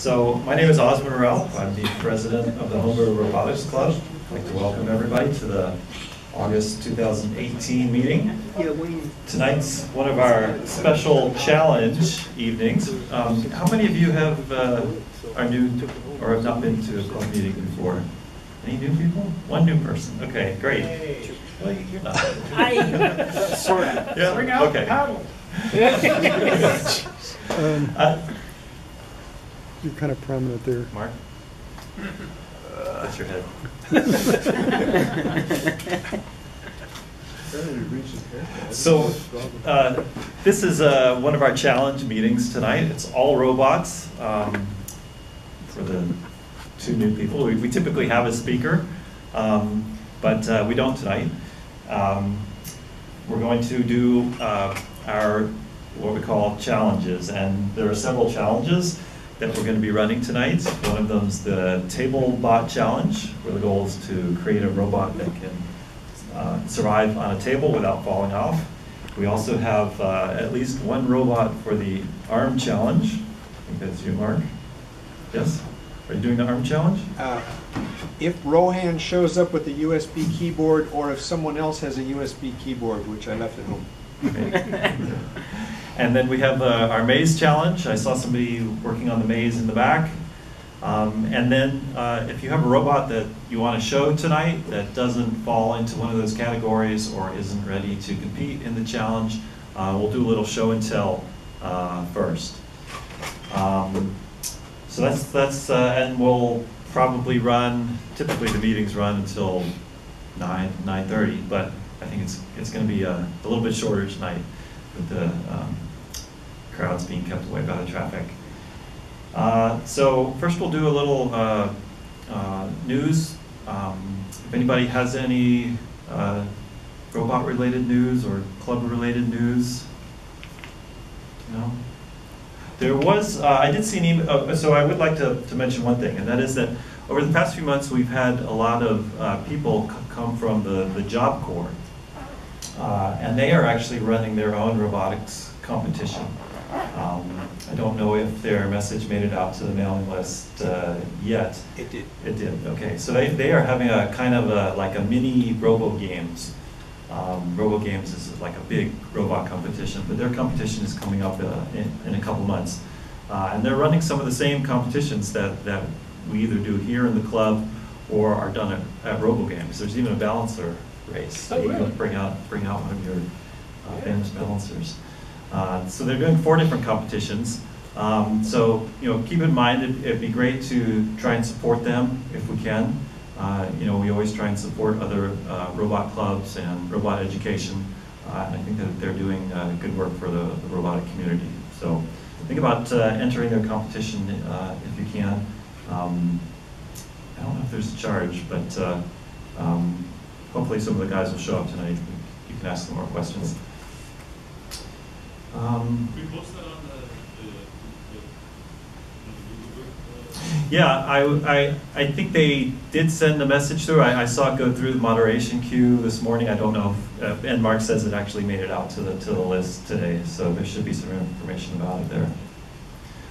So my name is Osmond Ralph. I'm the president of the Brew Robotics Club. I'd like to welcome everybody to the August 2018 meeting. Tonight's one of our special challenge evenings. How many of you are new or have not been to a club meeting before? Any new people? One new person. Okay, great. Well, you're not. Sort of. Yeah. Bring out Okay. the paddle. You're kind of prominent there. Mark? That's your head. So this is one of our challenge meetings tonight. It's all robots for the two new people. We typically have a speaker, but we don't tonight. We're going to do our what we call challenges, and there are several challenges that we're going to be running tonight. One of them is the Table Bot Challenge, where the goal is to create a robot that can survive on a table without falling off. We also have at least one robot for the Arm Challenge. I think that's you, Mark. Yes? Are you doing the Arm Challenge? If Rohan shows up with a USB keyboard, or if someone else has a USB keyboard, which I left at home. Okay. And then we have our maze challenge. I saw somebody working on the maze in the back. And then if you have a robot that you want to show tonight that doesn't fall into one of those categories or isn't ready to compete in the challenge, we'll do a little show and tell first. So that's and we'll probably run, typically the meetings run until 9:30, but I think it's going to be a little bit shorter tonight with the crowds being kept away by the traffic. So first we'll do a little news. If anybody has any robot-related news or club-related news? No? There was, I did see an email, so I would like to mention one thing, and that is that over the past few months we've had a lot of people come from the Job Corps, and they are actually running their own robotics competition. I don't know if their message made it out to the mailing list yet. It did. It did, okay. So they are having a kind of like a mini RoboGames. RoboGames is like a big robot competition, but their competition is coming up in a couple months. And they're running some of the same competitions that we either do here in the club or are done at RoboGames. There's even a balancer race. So you can bring out one of your famous balancers. So they're doing 4 different competitions. So keep in mind it'd be great to try and support them if we can. We always try and support other robot clubs and robot education. And I think that they're doing good work for the robotic community. So think about entering their competition if you can. I don't know if there's a charge, but hopefully some of the guys will show up tonight. You can ask them more questions. We post that on the Yeah, I think they did send a message through. I saw it go through the moderation queue this morning. I don't know if, and Mark says it actually made it out to the list today, so there should be some information about it there.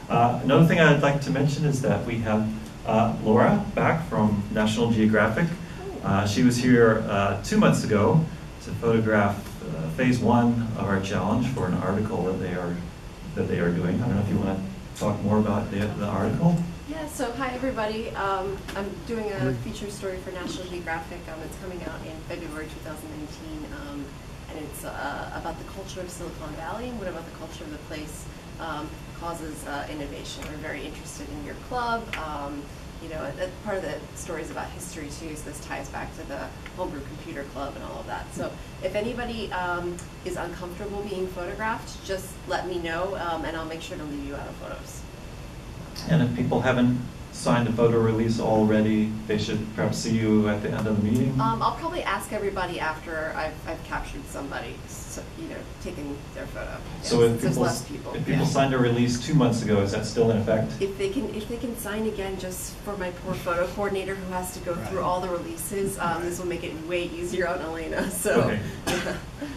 Another thing I'd like to mention is that we have Laura back from National Geographic. She was here 2 months ago to photograph phase 1 of our challenge for an article that they are doing. I don't know if you want to talk more about the article. Yeah, so hi everybody. I'm doing a feature story for National Geographic. It's coming out in February 2019, and it's about the culture of Silicon Valley and what about the culture of the place causes innovation. We're very interested in your club. Part of the story is about history too, so this ties back to the Homebrew Computer Club and all of that. So if anybody is uncomfortable being photographed, just let me know, and I'll make sure to leave you out of photos. And if people haven't signed a photo release already, they should perhaps see you at the end of the meeting? I'll probably ask everybody after I've captured somebody, so, taking their photo. Yes, So if people signed a release 2 months ago, is that still in effect? If they can sign again, just for my poor photo coordinator who has to go through all the releases, this will make it way easier on Elena. So. Okay.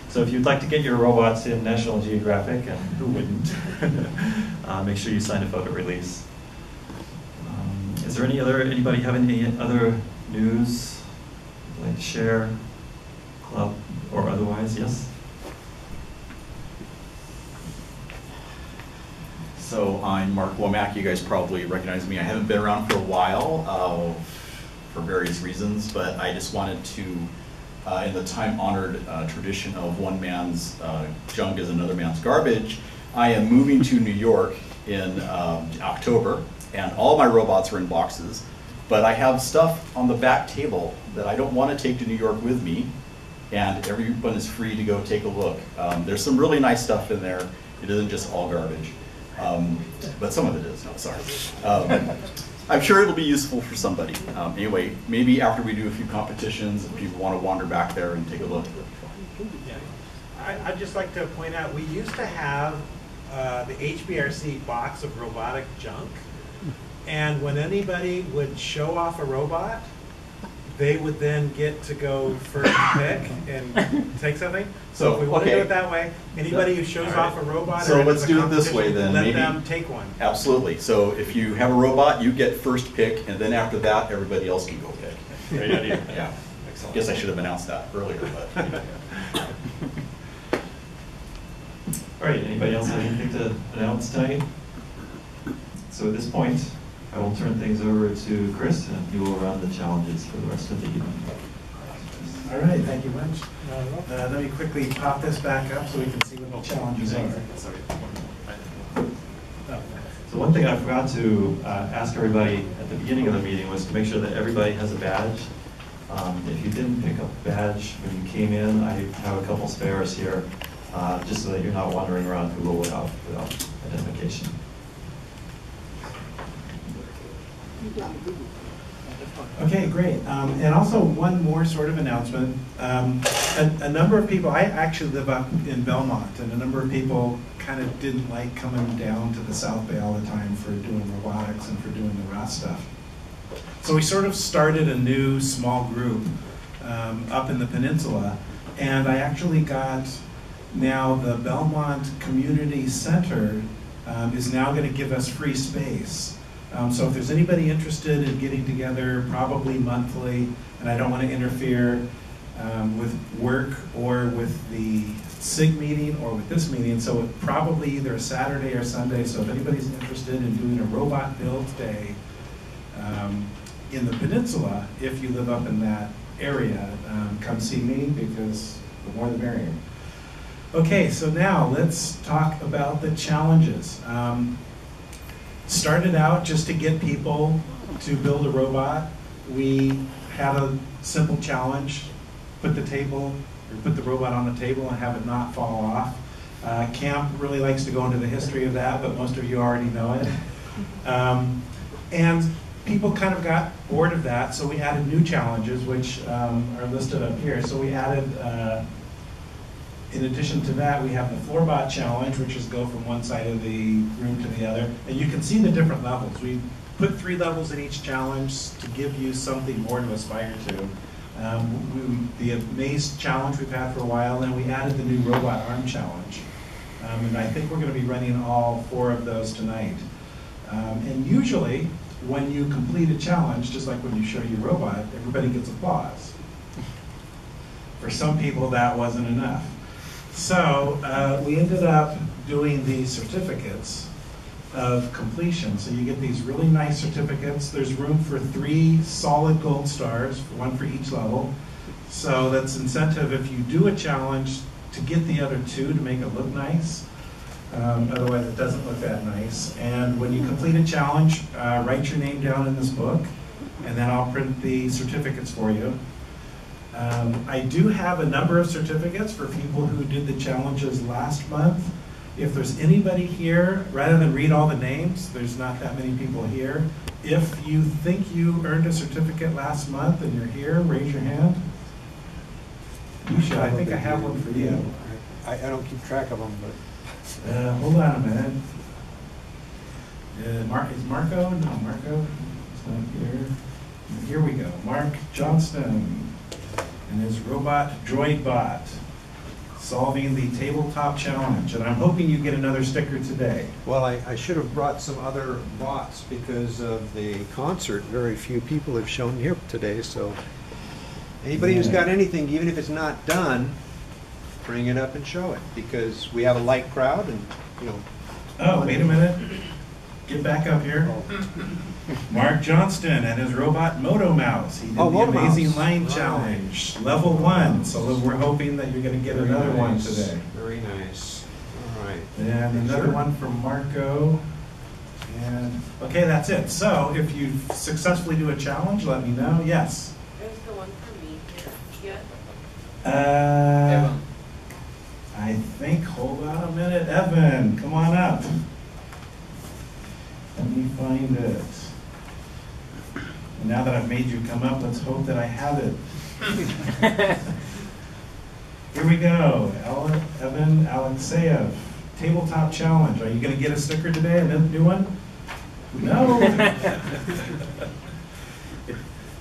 So if you'd like to get your robots in National Geographic, and who wouldn't, make sure you sign a photo release. there anybody have any other news you'd like to share, club or otherwise? Yes? So I'm Mark Womack. You guys probably recognize me. I haven't been around for a while for various reasons, but I just wanted to, in the time-honored tradition of one man's junk is another man's garbage, I am moving to New York in October, and all my robots are in boxes, but I have stuff on the back table that I don't want to take to New York with me, and everyone is free to go take a look. There's some really nice stuff in there. It isn't just all garbage. But some of it is, no, sorry. I'm sure it'll be useful for somebody. Anyway, maybe after we do a few competitions, if people want to wander back there and take a look. Yeah. I'd just like to point out, we used to have the HBRC box of robotic junk, and when anybody would show off a robot, they would then get to go first pick and take something. So if we want to do it that way, anybody who shows off a robot, so let's do it this way then. Let them take one. Absolutely. So if you have a robot, you get first pick, and then after that, everybody else can go pick. Great idea. Yeah. Excellent. Guess I should have announced that earlier, but. All right, anybody else have anything to announce tonight? So at this point, I will turn things over to Chris, and he will run the challenges for the rest of the evening. All right, thank you much. Let me quickly pop this back up so we can see what the challenges are. So one thing I forgot to ask everybody at the beginning of the meeting was to make sure that everybody has a badge. If you didn't pick up a badge when you came in, I have a couple spares here, just so that you're not wandering around Google without identification. Okay, great. And also one more sort of announcement. A number of people, I actually live up in Belmont, and a number of people kind of didn't like coming down to the South Bay all the time for doing robotics and for doing the RAS stuff. So we sort of started a new small group up in the peninsula, and I actually got now the Belmont Community Center is now going to give us free space. So if there's anybody interested in getting together, probably monthly, and I don't want to interfere with work or with the SIG meeting or with this meeting, so it probably either a Saturday or Sunday, so if anybody's interested in doing a robot build day in the peninsula, if you live up in that area, come see me, because the more the merrier. Okay, so now let's talk about the challenges. Started out just to get people to build a robot. We had a simple challenge: put the robot on the table and have it not fall off. Camp really likes to go into the history of that, but most of you already know it. And people kind of got bored of that, so we added new challenges, which are listed up here. So we added, in addition to that, we have the Floorbot challenge, which is go from one side of the room to the other. And you can see the different levels. We put 3 levels in each challenge to give you something more to aspire to. The Maze challenge we've had for a while, and we added the new Robot Arm challenge. And I think we're going to be running all 4 of those tonight. And usually, when you complete a challenge, just like when you show your robot, everybody gets applause. For some people, that wasn't enough. So we ended up doing these certificates of completion. So you get these really nice certificates. There's room for 3 solid gold stars, 1 for each level. So that's incentive if you do a challenge to get the other 2 to make it look nice. Otherwise it doesn't look that nice. And when you complete a challenge, write your name down in this book, and then I'll print the certificates for you. I do have a number of certificates for people who did the challenges last month. If there's anybody here, rather than read all the names, there's not that many people here. If you think you earned a certificate last month and you're here, raise your hand. You should. I think I have one for you. I don't keep track of them, but. Hold on a minute. Is Marco? No, Marco is not here. Here we go. Mark Johnston and his robot droid bot. solving the tabletop challenge. And I'm hoping you get another sticker today. Well, I should have brought some other bots because of the concert. Very few people have shown here today, so anybody who's got anything, even if it's not done, bring it up and show it, because we have a light crowd and, you know. Oh, wait a minute. Get back up here. Mark Johnston and his robot Moto Mouse. He did the Moto Amazing Mouse. Line Right. Challenge, level 1. So we're hoping that you're going to get Very another one nice. today. Very nice. All right. And another one from Marco. And okay, that's it. So if you successfully do a challenge, let me know. Yes. There's the one for me here. Yeah. I think, hold on a minute, Evan, come on up. Let me find it. And now that I've made you come up, let's hope that I have it. Here we go, Evan Alexeyev, Tabletop Challenge. Are you gonna get a sticker today, a new one? No.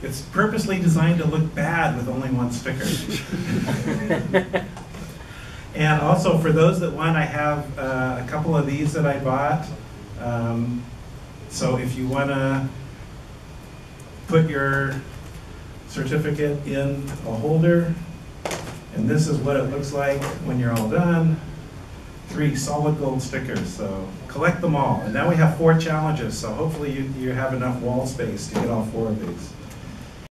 It's purposely designed to look bad with only one sticker. And also, for those that want, I have a couple of these that I bought. So if you want to put your certificate in a holder, and this is what it looks like when you're all done. 3 solid gold stickers, so collect them all. And now we have 4 challenges, so hopefully you have enough wall space to get all 4 of these.